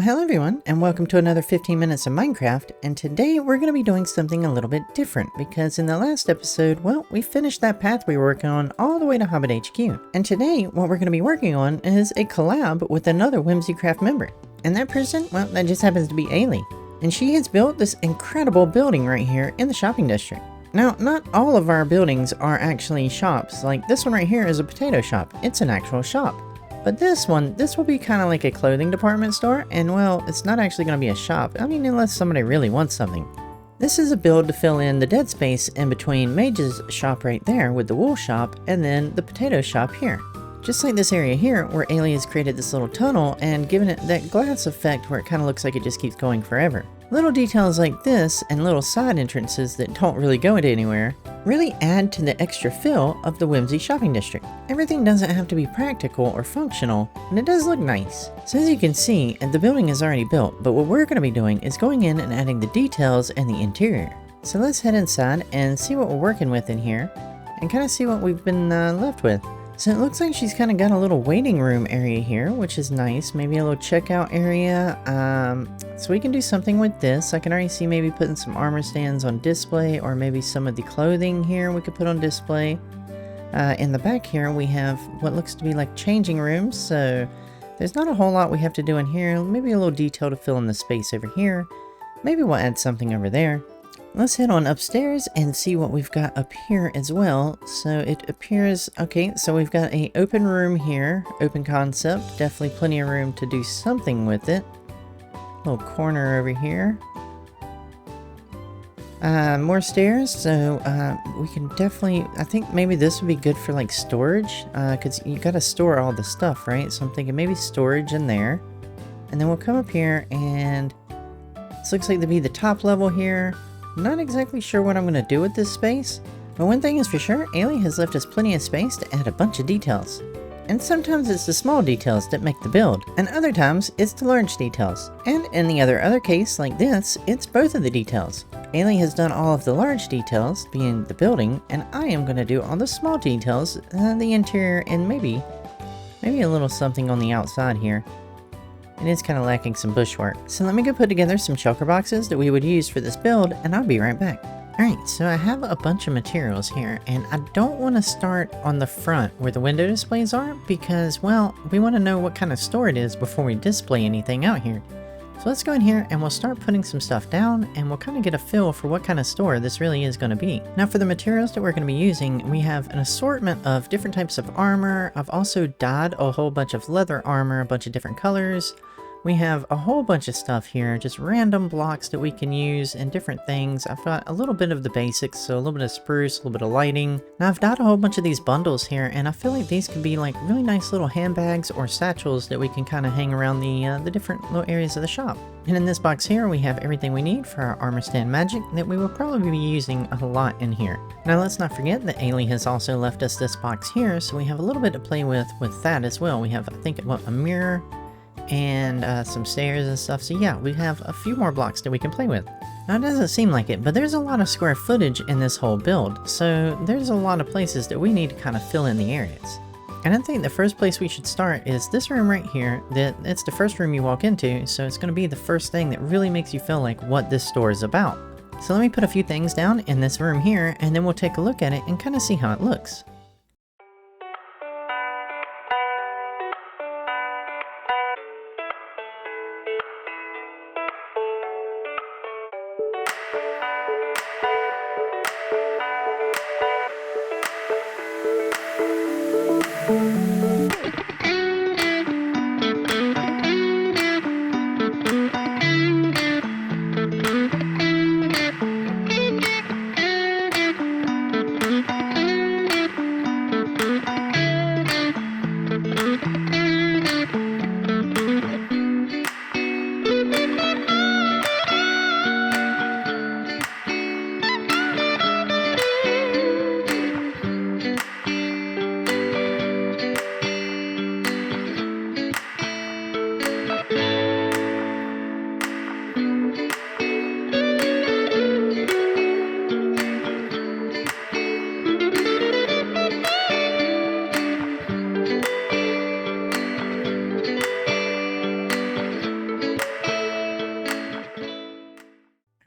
Well, hello everyone, and welcome to another 15 minutes of Minecraft, and today we're going to be doing something a little bit different, because in the last episode, well, we finished that path we were working on all the way to Hobbit HQ. And today, what we're going to be working on is a collab with another WhimsyCraft member. And that person, well, that just happens to be Ailey. And she has built this incredible building right here in the shopping district. Now, not all of our buildings are actually shops. Like this one right here is a potato shop. It's an actual shop. But this will be kind of like a clothing department store, and well, it's not actually going to be a shop. I mean, unless somebody really wants something. This is a build to fill in the dead space in between Mage's shop right there with the wool shop, and then the potato shop here. Just like this area here, where Ailey has created this little tunnel and given it that glass effect where it kind of looks like it just keeps going forever. Little details like this and little side entrances that don't really go into anywhere really add to the extra feel of the Whimsy shopping district. Everything doesn't have to be practical or functional, and it does look nice. So as you can see, the building is already built, but what we're going to be doing is going in and adding the details and the interior. So let's head inside and see what we're working with in here, and kind of see what we've been left with. So it looks like she's kind of got a little waiting room area here, which is nice. Maybe a little checkout area. So we can do something with this. I can already see maybe putting some armor stands on display, or maybe some of the clothing here we could put on display. In the back here, we have what looks to be like changing rooms. So there's not a whole lot we have to do in here. Maybe a little detail to fill in the space over here. Maybe we'll add something over there. Let's head on upstairs and see what we've got up here as well. So it appears, okay, so we've got an open room here, open concept, definitely plenty of room to do something with it. Little corner over here. More stairs, so we can definitely, I think maybe this would be good for like storage, because you gotta store all the stuff, right? So I'm thinking maybe storage in there. And then we'll come up here, and this looks like to be the top level here. Not exactly sure what I'm going to do with this space, but one thing is for sure, Ailey has left us plenty of space to add a bunch of details. And sometimes it's the small details that make the build, and other times it's the large details. And in the other case, like this, it's both of the details. Ailey has done all of the large details, being the building, and I am going to do all the small details, the interior, and maybe a little something on the outside here. It is kind of lacking some bushwork. So let me go put together some shulker boxes that we would use for this build, and I'll be right back. Alright, so I have a bunch of materials here, and I don't want to start on the front where the window displays are, because, well, we want to know what kind of store it is before we display anything out here. So let's go in here and we'll start putting some stuff down, and we'll kind of get a feel for what kind of store this really is going to be. Now for the materials that we're going to be using, we have an assortment of different types of armor. I've also dyed a whole bunch of leather armor, a bunch of different colors. We have a whole bunch of stuff here, just random blocks that we can use and different things. I've got a little bit of the basics, so a little bit of spruce, a little bit of lighting. Now I've dyed a whole bunch of these bundles here, and I feel like these could be like really nice little handbags or satchels that we can kind of hang around the different little areas of the shop. And in this box here, we have everything we need for our armor stand magic that we will probably be using a lot in here. Now let's not forget that Ailey has also left us this box here, so we have a little bit to play with that as well. We have, I think, what, a mirror, and some stairs and stuff. So yeah, we have a few more blocks that we can play with. Now it doesn't seem like it, but there's a lot of square footage in this whole build, so there's a lot of places that we need to kind of fill in the areas. And I think the first place we should start is this room right here. It's the first room you walk into, so it's going to be the first thing that really makes you feel like what this store is about. So let me put a few things down in this room here, and then we'll take a look at it and kind of see how it looks.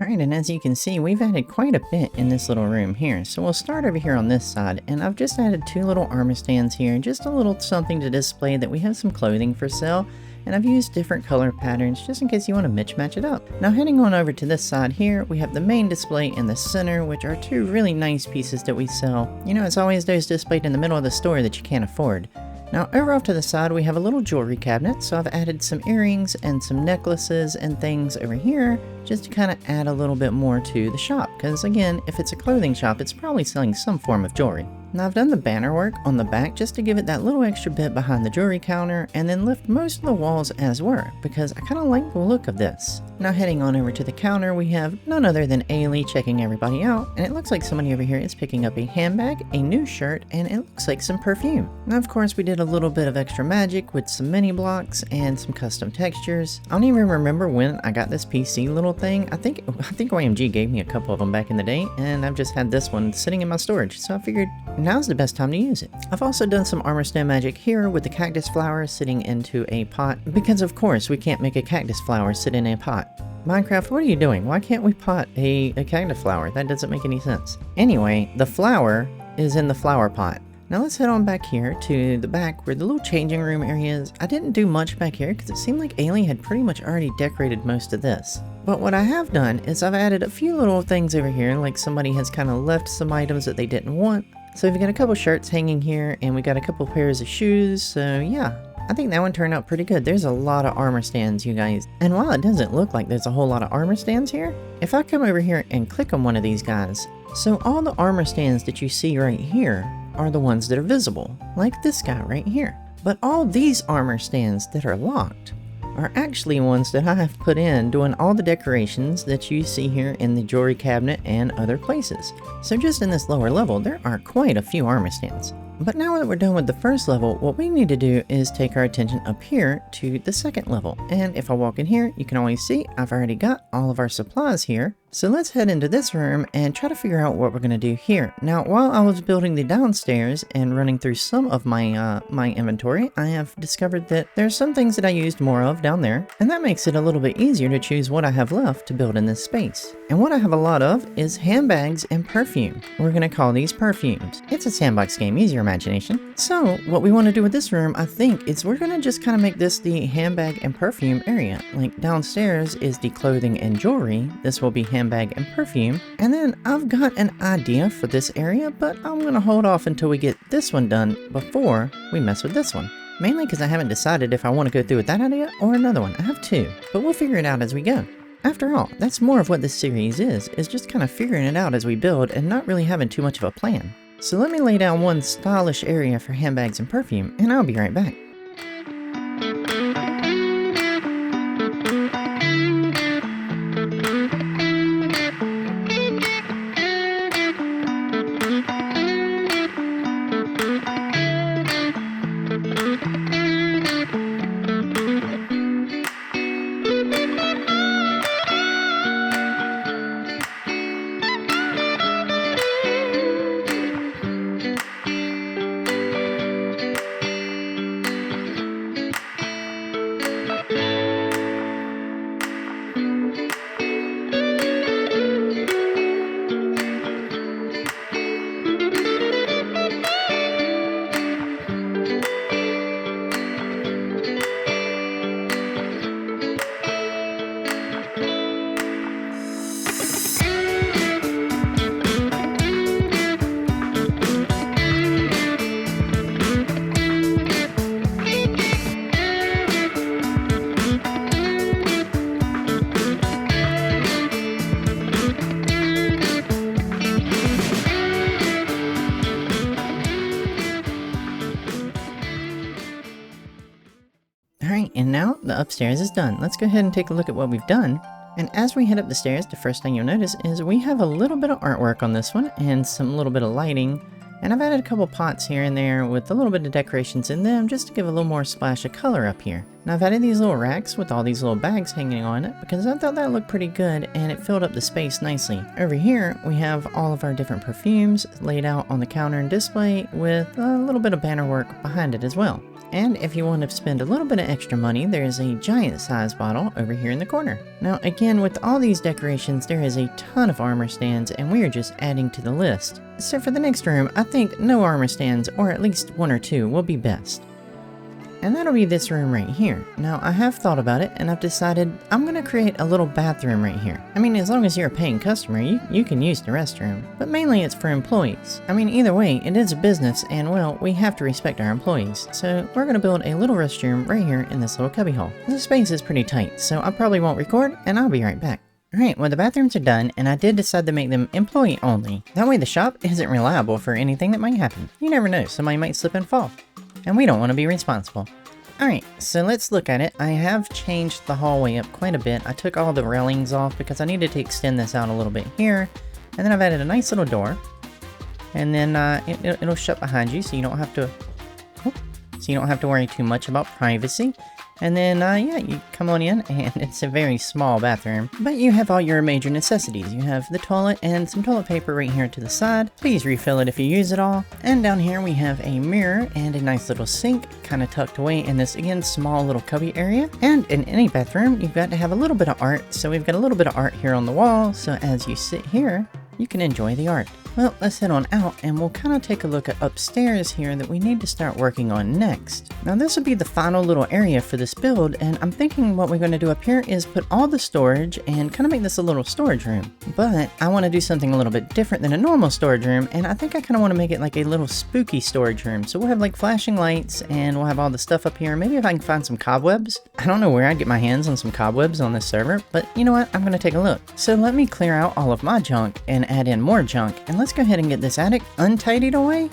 Alright, and as you can see, we've added quite a bit in this little room here. So we'll start over here on this side, and I've just added 2 little armor stands here, just a little something to display that we have some clothing for sale. And I've used different color patterns just in case you want to match it up. Now heading on over to this side here, we have the main display in the center, which are 2 really nice pieces that we sell. You know, it's always those displayed in the middle of the store that you can't afford. Now over off to the side we have a little jewelry cabinet, so I've added some earrings and some necklaces and things over here just to kind of add a little bit more to the shop, because again, if it's a clothing shop, it's probably selling some form of jewelry. Now I've done the banner work on the back just to give it that little extra bit behind the jewelry counter, and then left most of the walls as were, because I kind of like the look of this. Now heading on over to the counter, we have none other than Ailey checking everybody out, and it looks like somebody over here is picking up a handbag, a new shirt, and it looks like some perfume. Now of course we did a little bit of extra magic with some mini blocks and some custom textures. I don't even remember when I got this PC little thing. I think YMG gave me a couple of them back in the day, and I've just had this one sitting in my storage, so I figured now's the best time to use it. I've also done some armor stand magic here with the cactus flower sitting into a pot, because of course we can't make a cactus flower sit in a pot. Minecraft, what are you doing? Why can't we pot a cactus flower? That doesn't make any sense. Anyway, the flower is in the flower pot. Now let's head on back here to the back where the little changing room area is. I didn't do much back here because it seemed like Ailey had pretty much already decorated most of this. But what I have done is I've added a few little things over here, like somebody has kind of left some items that they didn't want. So we've got a couple shirts hanging here, and we got a couple pairs of shoes, so yeah. I think that one turned out pretty good. There's a lot of armor stands, you guys. And while it doesn't look like there's a whole lot of armor stands here, if I come over here and click on one of these guys, so all the armor stands that you see right here are the ones that are visible, like this guy right here. But all these armor stands that are locked are actually ones that I have put in doing all the decorations that you see here in the jewelry cabinet and other places. So just in this lower level, there are quite a few armor stands. But now that we're done with the first level, what we need to do is take our attention up here to the second level. And if I walk in here, you can always see I've already got all of our supplies here. So let's head into this room and try to figure out what we're going to do here. Now, while I was building the downstairs and running through some of my my inventory, I have discovered that there's some things that I used more of down there, and that makes it a little bit easier to choose what I have left to build in this space. And what I have a lot of is handbags and perfume. We're going to call these perfumes. It's a sandbox game, use your imagination. So what we want to do with this room, I think, is we're going to just kind of make this the handbag and perfume area. Like downstairs is the clothing and jewelry. This will be handbag and perfume. And then I've got an idea for this area, but I'm going to hold off until we get this one done before we mess with this one. Mainly because I haven't decided if I want to go through with that idea or another one. I have 2, but we'll figure it out as we go. After all, that's more of what this series is just kind of figuring it out as we build and not really having too much of a plan. So let me lay down one stylish area for handbags and perfume, and I'll be right back. Alright, and now the upstairs is done. Let's go ahead and take a look at what we've done. And as we head up the stairs, the first thing you'll notice is we have a little bit of artwork on this one and some little bit of lighting. And I've added a couple pots here and there with a little bit of decorations in them just to give a little more splash of color up here. Now I've added these little racks with all these little bags hanging on it because I thought that looked pretty good and it filled up the space nicely. Over here we have all of our different perfumes laid out on the counter and display with a little bit of banner work behind it as well. And if you want to spend a little bit of extra money, there is a giant size bottle over here in the corner. Now again, with all these decorations, there is a ton of armor stands and we are just adding to the list. So for the next room, I think no armor stands, or at least 1 or 2 will be best. And that'll be this room right here. Now I have thought about it and I've decided I'm gonna create a little bathroom right here. I mean, as long as you're a paying customer, you can use the restroom, but mainly it's for employees. I mean, either way, it is a business and well, we have to respect our employees. So we're gonna build a little restroom right here in this little cubbyhole. The space is pretty tight, so I probably won't record and I'll be right back. Alright, well the bathrooms are done and I did decide to make them employee only. That way the shop isn't reliable for anything that might happen. You never know, somebody might slip and fall. And we don't want to be responsible. Alright, so let's look at it. I have changed the hallway up quite a bit. I took all the railings off because I needed to extend this out a little bit here. And then I've added a nice little door. And then it'll shut behind you so you don't have to worry too much about privacy. And then, yeah, you come on in, and it's a very small bathroom. But you have all your major necessities. You have the toilet and some toilet paper right here to the side. Please refill it if you use it all. And down here we have a mirror and a nice little sink, kind of tucked away in this, again, small little cubby area. And in any bathroom, you've got to have a little bit of art. So we've got a little bit of art here on the wall. So as you sit here, you can enjoy the art. Well, let's head on out and we'll kind of take a look at upstairs here that we need to start working on next. Now this will be the final little area for this build, and I'm thinking what we're going to do up here is put all the storage and kind of make this a little storage room. But I want to do something a little bit different than a normal storage room, and I think I kind of want to make it like a little spooky storage room. So we'll have like flashing lights and we'll have all the stuff up here. Maybe if I can find some cobwebs. I don't know where I'd get my hands on some cobwebs on this server, but you know what? I'm going to take a look. So let me clear out all of my junk and add in more junk, and let's go ahead and get this attic untidied away.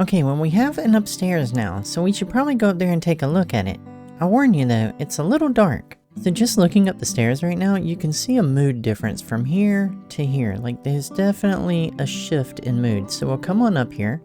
Okay, well we have an upstairs now, so we should probably go up there and take a look at it. I warn you though, it's a little dark. So just looking up the stairs right now, you can see a mood difference from here to here. Like there's definitely a shift in mood. So we'll come on up here.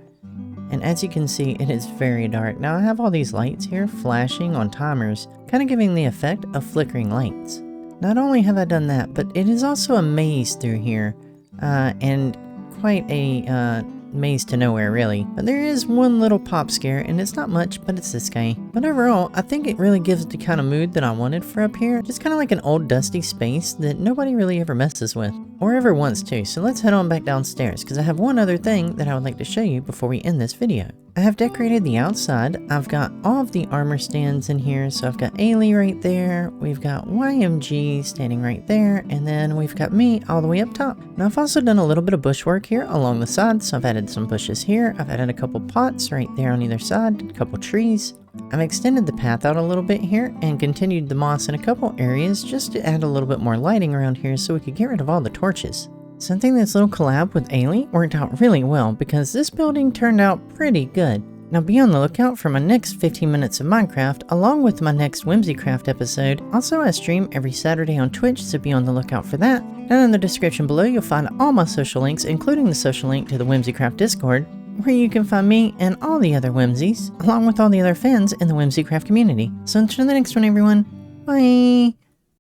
And as you can see, it is very dark. Now I have all these lights here flashing on timers, kind of giving the effect of flickering lights. Not only have I done that, but it is also a maze through here. And quite a maze to nowhere really. But there is one little pop scare, and it's not much, but it's this guy. But overall, I think it really gives the kind of mood that I wanted for up here. Just kind of like an old dusty space that nobody really ever messes with, or ever wants to. So let's head on back downstairs, because I have one other thing that I would like to show you before we end this video. I have decorated the outside. I've got all of the armor stands in here. So I've got Ailey right there. We've got YMG standing right there. And then we've got me all the way up top. Now I've also done a little bit of bushwork here along the side. So I've added some bushes here. I've added a couple pots right there on either side. A couple trees. I've extended the path out a little bit here and continued the moss in a couple areas just to add a little bit more lighting around here so we could get rid of all the torches. So I think this little collab with Ailey worked out really well because this building turned out pretty good. Now be on the lookout for my next 15 minutes of Minecraft along with my next WhimsyCraft episode. Also I stream every Saturday on Twitch, so be on the lookout for that. Down in the description below you'll find all my social links, including the social link to the WhimsyCraft Discord, where you can find me and all the other Whimsies, along with all the other fans in the WhimsyCraft community. So until the next one everyone, bye!